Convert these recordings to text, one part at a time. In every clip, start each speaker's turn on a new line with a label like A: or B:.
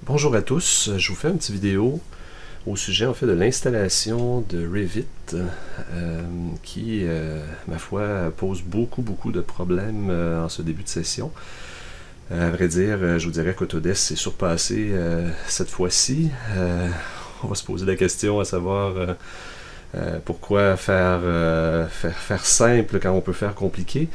A: Bonjour à tous, je vous fais une petite vidéo au sujet en fait de l'installation de Revit qui, ma foi, pose beaucoup de problèmes en ce début de session. À vrai dire, je vous dirais qu'Autodesk s'est surpassé cette fois-ci. On va se poser la question à savoir pourquoi faire simple quand on peut faire compliqué.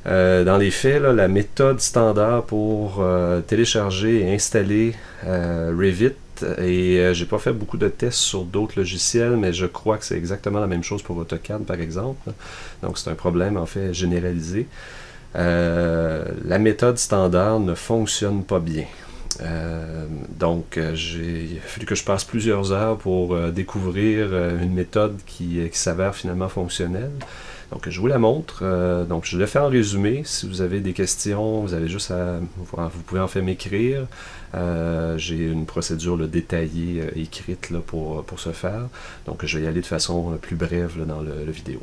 A: Dans les faits, là, la méthode standard pour télécharger et installer Revit, et j'ai pas fait beaucoup de tests sur d'autres logiciels, mais je crois que c'est exactement la même chose pour AutoCAD par exemple. Donc c'est un problème en fait généralisé. La méthode standard ne fonctionne pas bien. Il a fallu que je passe plusieurs heures pour découvrir une méthode qui s'avère finalement fonctionnelle. Donc je vous la montre. Donc je le fais en résumé. Si vous avez des questions, vous avez juste à, vous pouvez en fait m'écrire. J'ai une procédure détaillée écrite pour ce faire. Donc je vais y aller de façon plus brève dans le vidéo.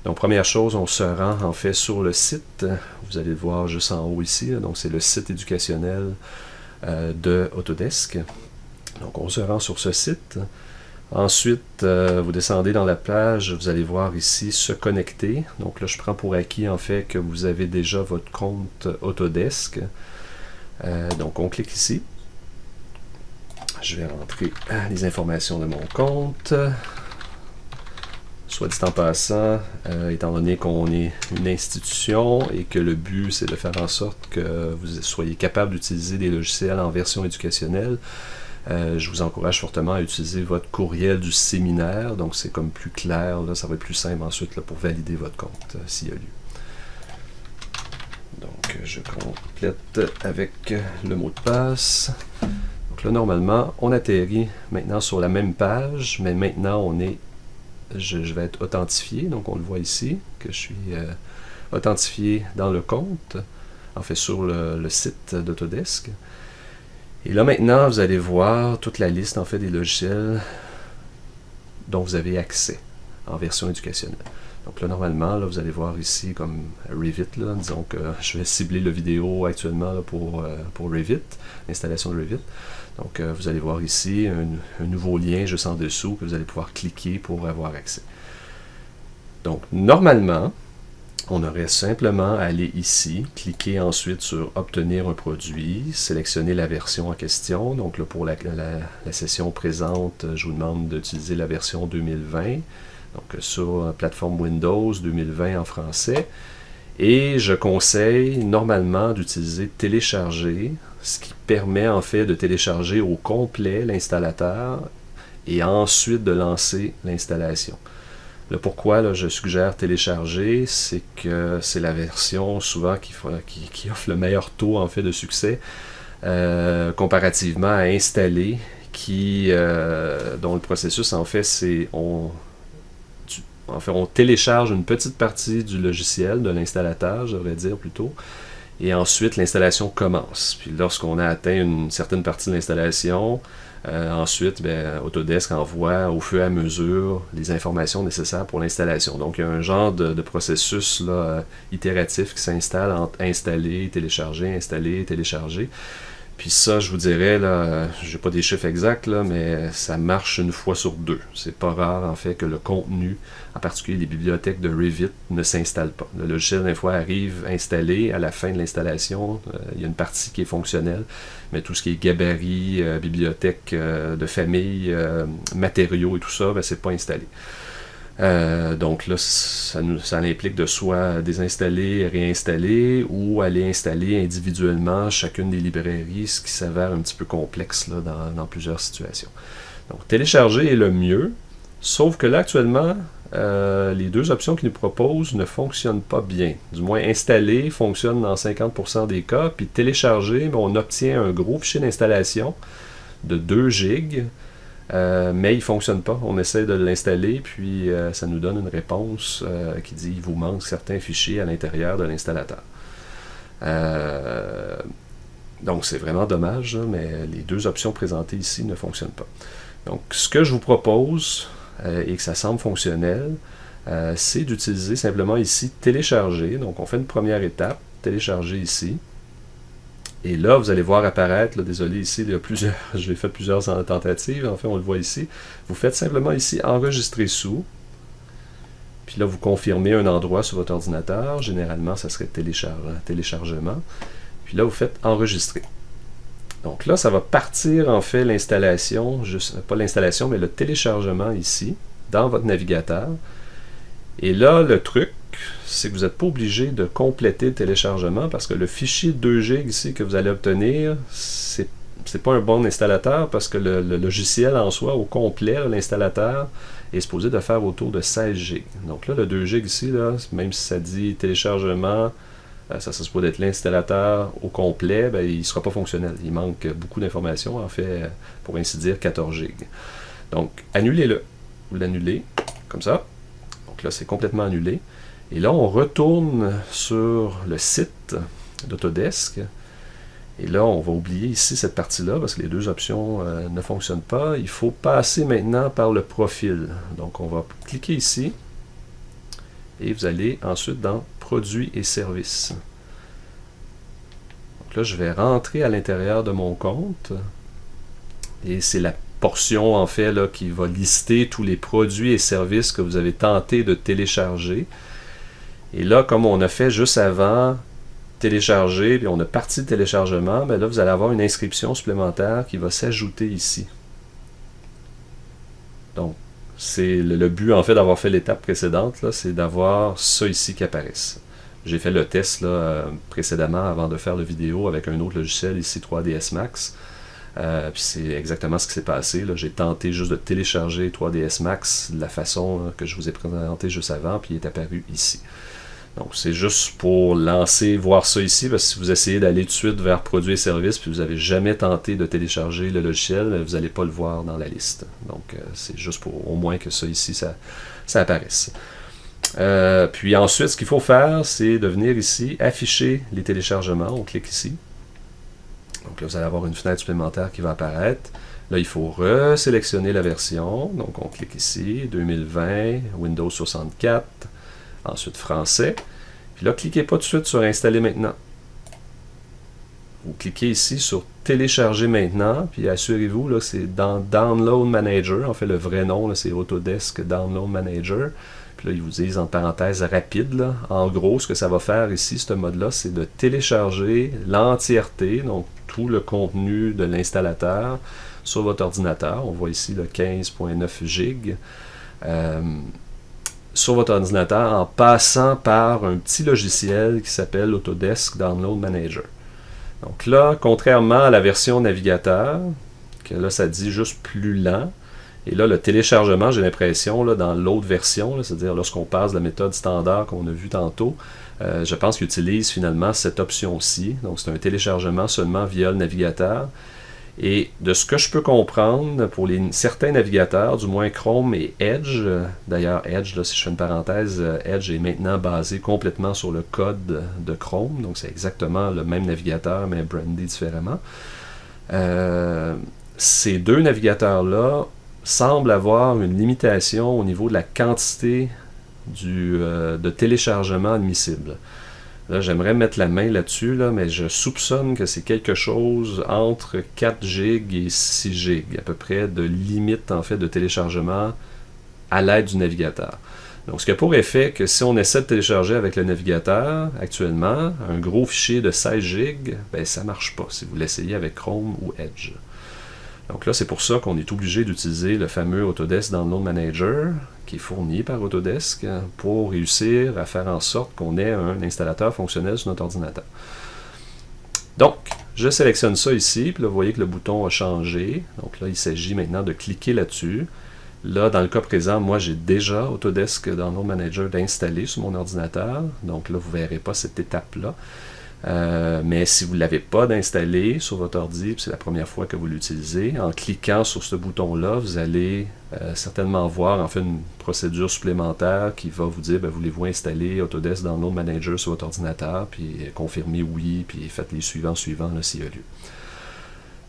A: Donc première chose, on se rend en fait sur le site. Vous allez le voir juste en haut ici. Donc c'est le site éducationnel de Autodesk. Donc on se rend sur ce site. Ensuite, vous descendez dans la page, vous allez voir ici se connecter. Donc là, je prends pour acquis en fait que vous avez déjà votre compte Autodesk. Donc on clique ici. Je vais rentrer les informations de mon compte. Soit dit en passant, étant donné qu'on est une institution et que le but c'est de faire en sorte que vous soyez capable d'utiliser des logiciels en version éducationnelle, je vous encourage fortement à utiliser votre courriel du séminaire, donc c'est comme plus clair, là, ça va être plus simple ensuite là, pour valider votre compte s'il y a lieu. Donc je complète avec le mot de passe. Donc là normalement on atterrit maintenant sur la même page, mais maintenant je vais être authentifié, donc on le voit ici, que je suis authentifié dans le compte, en fait sur le site d'Autodesk. Et là maintenant, vous allez voir toute la liste en fait des logiciels dont vous avez accès en version éducationnelle. Donc là normalement, là, vous allez voir ici comme Revit, là, disons que je vais cibler la vidéo actuellement là, pour Revit, l'installation de Revit. Donc vous allez voir ici un nouveau lien juste en dessous que vous allez pouvoir cliquer pour avoir accès. Donc normalement, on aurait simplement à aller ici, cliquer ensuite sur obtenir un produit, sélectionner la version en question. Donc là, pour la session présente, je vous demande d'utiliser la version 2020. Donc sur plateforme Windows 2020 en français. Et je conseille normalement d'utiliser télécharger, ce qui permet en fait de télécharger au complet l'installateur et ensuite de lancer l'installation. Le pourquoi là, je suggère télécharger, c'est que c'est la version souvent qui offre le meilleur taux en fait de succès comparativement à installer, dont le processus en fait c'est on télécharge une petite partie du logiciel, de l'installateur, je devrais dire plutôt, et ensuite l'installation commence. Puis lorsqu'on a atteint une certaine partie de l'installation, ensuite, Autodesk envoie au fur et à mesure les informations nécessaires pour l'installation. Donc, il y a un genre de processus là, itératif qui s'installe entre installer, télécharger. Puis ça, je vous dirais, là, j'ai pas des chiffres exacts, là, mais ça marche une fois sur deux. C'est pas rare, en fait, que le contenu, en particulier les bibliothèques de Revit, ne s'installe pas. Le logiciel, des fois, arrive installé. À la fin de l'installation, il y a une partie qui est fonctionnelle, mais tout ce qui est gabarit, bibliothèque de famille, matériaux et tout ça, c'est pas installé. Donc là, ça implique de soit désinstaller, réinstaller ou aller installer individuellement chacune des librairies, ce qui s'avère un petit peu complexe là, dans plusieurs situations. Donc télécharger est le mieux, sauf que là actuellement, les deux options qu'ils nous proposent ne fonctionnent pas bien. Du moins, installer fonctionne dans 50% des cas, puis télécharger, on obtient un gros fichier d'installation de 2 gigs. Mais il ne fonctionne pas. On essaie de l'installer, puis ça nous donne une réponse qui dit qu'il vous manque certains fichiers à l'intérieur de l'installateur. Donc c'est vraiment dommage, mais les deux options présentées ici ne fonctionnent pas. Donc ce que je vous propose, et que ça semble fonctionnel, c'est d'utiliser simplement ici télécharger. Donc on fait une première étape, télécharger ici. Et là, vous allez voir apparaître, là, désolé ici, il y a plusieurs, j'ai fait plusieurs tentatives, en fait on le voit ici. Vous faites simplement ici enregistrer sous. Puis là, vous confirmez un endroit sur votre ordinateur. Généralement, ça serait téléchargement. Puis là, vous faites enregistrer. Donc là, ça va partir en fait l'installation, pas l'installation, mais le téléchargement ici, dans votre navigateur. Et là, le truc, c'est que vous n'êtes pas obligé de compléter le téléchargement parce que le fichier 2 GB ici que vous allez obtenir, c'est pas un bon installateur parce que le logiciel en soi, au complet, l'installateur, est supposé de faire autour de 16 GB. Donc là, le 2 GB ici, là, même si ça dit téléchargement, ça se supposé être l'installateur au complet, ben, il ne sera pas fonctionnel. Il manque beaucoup d'informations, en fait, pour ainsi dire, 14 GB. Donc, annulez-le. Vous l'annulez, comme ça. Donc là, c'est complètement annulé. Et là, on retourne sur le site d'Autodesk. Et là, on va oublier ici cette partie-là parce que les deux options ne fonctionnent pas. Il faut passer maintenant par le profil. Donc, on va cliquer ici. Et vous allez ensuite dans Produits et services. Donc là, je vais rentrer à l'intérieur de mon compte. Et c'est la portion, en fait, là, qui va lister tous les produits et services que vous avez tenté de télécharger. Et là, comme on a fait juste avant, télécharger, puis on a parti le téléchargement, ben là, vous allez avoir une inscription supplémentaire qui va s'ajouter ici. Donc, c'est le but, en fait, d'avoir fait l'étape précédente, c'est d'avoir ça ici qui apparaisse. J'ai fait le test là, précédemment, avant de faire la vidéo, avec un autre logiciel, ici 3ds Max. Puis c'est exactement ce qui s'est passé. J'ai tenté juste de télécharger 3ds Max de la façon que je vous ai présenté juste avant, puis il est apparu ici. Donc, c'est juste pour lancer, voir ça ici, parce que si vous essayez d'aller tout de suite vers Produits et services, puis vous n'avez jamais tenté de télécharger le logiciel, vous n'allez pas le voir dans la liste. Donc, c'est juste pour au moins que ça ici, ça apparaisse. Puis ensuite, ce qu'il faut faire, c'est de venir ici, afficher les téléchargements. On clique ici. Donc là, vous allez avoir une fenêtre supplémentaire qui va apparaître. Là, il faut resélectionner la version. Donc, on clique ici, 2020, Windows 64. Ensuite, français. Puis là, cliquez pas tout de suite sur Installer maintenant. Vous cliquez ici sur Télécharger maintenant, puis assurez-vous, là, c'est dans Download Manager. En fait, le vrai nom, c'est Autodesk Download Manager. Puis là, ils vous disent en parenthèse rapide. Là. En gros, ce que ça va faire ici, ce mode-là, c'est de télécharger l'entièreté, donc tout le contenu de l'installateur sur votre ordinateur. On voit ici le 15.9 GB. Sur votre ordinateur en passant par un petit logiciel qui s'appelle Autodesk Download Manager. Donc là, contrairement à la version navigateur, que là ça dit juste plus lent, et là le téléchargement, j'ai l'impression, dans l'autre version, c'est-à-dire lorsqu'on passe de la méthode standard qu'on a vu tantôt, je pense qu'il utilise finalement cette option-ci. Donc c'est un téléchargement seulement via le navigateur. Et de ce que je peux comprendre, pour certains navigateurs, du moins Chrome et Edge, d'ailleurs Edge, là, si je fais une parenthèse, Edge est maintenant basé complètement sur le code de Chrome, donc c'est exactement le même navigateur, mais brandé différemment. Ces deux navigateurs-là semblent avoir une limitation au niveau de la quantité de téléchargement admissible. Là, j'aimerais mettre la main là-dessus, mais je soupçonne que c'est quelque chose entre 4 GB et 6 GB, à peu près, de limite, en fait, de téléchargement à l'aide du navigateur. Donc, ce qui a pour effet que si on essaie de télécharger avec le navigateur, actuellement, un gros fichier de 16 GB, ben, ça ne marche pas si vous l'essayez avec Chrome ou Edge. Donc là, c'est pour ça qu'on est obligé d'utiliser le fameux Autodesk Download Manager, qui est fourni par Autodesk, pour réussir à faire en sorte qu'on ait un installateur fonctionnel sur notre ordinateur. Donc, je sélectionne ça ici, puis là, vous voyez que le bouton a changé. Donc là, il s'agit maintenant de cliquer là-dessus. Là, dans le cas présent, moi, j'ai déjà Autodesk Download Manager d'installer sur mon ordinateur. Donc là, vous ne verrez pas cette étape-là. Mais si vous ne l'avez pas d'installer sur votre ordi, c'est la première fois que vous l'utilisez, en cliquant sur ce bouton-là, vous allez certainement voir en fait une procédure supplémentaire qui va vous dire, voulez-vous installer Autodesk Download Manager sur votre ordinateur, puis confirmez oui, puis faites les suivants là, s'il y a lieu.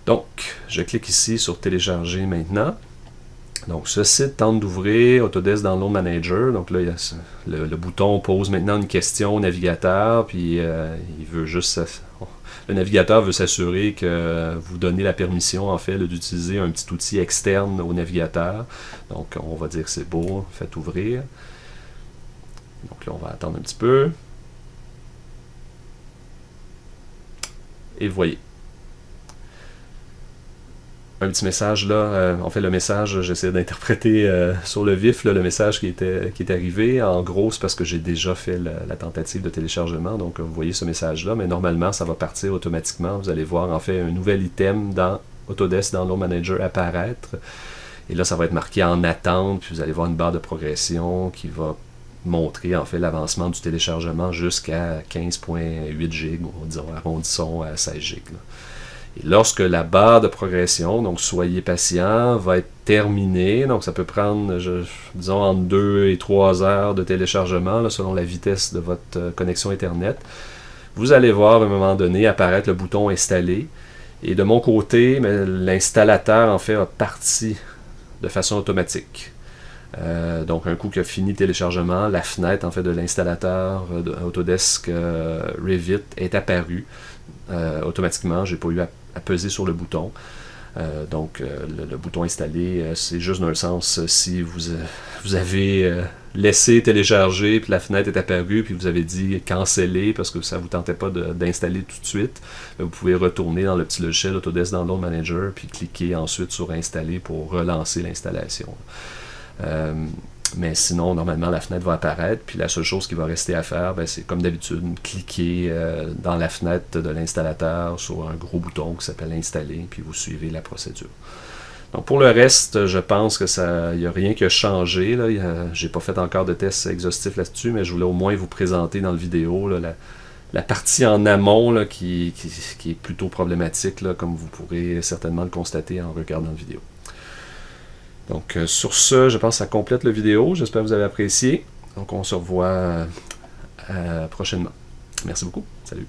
A: Donc, je clique ici sur télécharger maintenant. Donc, ce site tente d'ouvrir Autodesk Download Manager. Donc là, il y a le bouton pose maintenant une question au navigateur, puis il veut juste... Le navigateur veut s'assurer que vous donnez la permission, en fait, d'utiliser un petit outil externe au navigateur. Donc, on va dire que c'est beau, faites ouvrir. Donc là, on va attendre un petit peu. Et vous voyez. Un petit message là, en fait le message, j'essaie d'interpréter sur le vif là, le message qui est arrivé. En gros, c'est parce que j'ai déjà fait la tentative de téléchargement, donc vous voyez ce message-là, mais normalement ça va partir automatiquement. Vous allez voir en fait un nouvel item dans Autodesk Download Manager apparaître, et là ça va être marqué en attente, puis vous allez voir une barre de progression qui va montrer en fait l'avancement du téléchargement jusqu'à 15.8 GB, disons, arrondissons à 16 GB. Et lorsque la barre de progression, donc soyez patient, va être terminée, donc ça peut prendre, disons, entre 2 et 3 heures de téléchargement, là, selon la vitesse de votre connexion Internet, vous allez voir à un moment donné apparaître le bouton Installer. Et de mon côté, l'installateur en fait a parti de façon automatique. Donc un coup qu'il a fini le téléchargement, la fenêtre en fait de l'installateur Autodesk Revit est apparue automatiquement. J'ai pas eu à peser sur le bouton. Donc le bouton installer, c'est juste dans le sens si vous avez laissé télécharger, puis la fenêtre est apparue, puis vous avez dit canceller parce que ça ne vous tentait pas d'installer tout de suite, vous pouvez retourner dans le petit logiciel Autodesk Download Manager, puis cliquer ensuite sur installer pour relancer l'installation. Mais sinon, normalement, la fenêtre va apparaître, puis la seule chose qui va rester à faire, c'est comme d'habitude, cliquer dans la fenêtre de l'installateur sur un gros bouton qui s'appelle Installer, puis vous suivez la procédure. Donc pour le reste, je pense que il n'y a rien qui a changé. J'ai pas fait encore de test exhaustif là-dessus, mais je voulais au moins vous présenter dans la vidéo là, la partie en amont là, qui est plutôt problématique, là, comme vous pourrez certainement le constater en regardant la vidéo. Donc sur ce, je pense que ça complète la vidéo. J'espère que vous avez apprécié. Donc on se revoit prochainement. Merci beaucoup. Salut.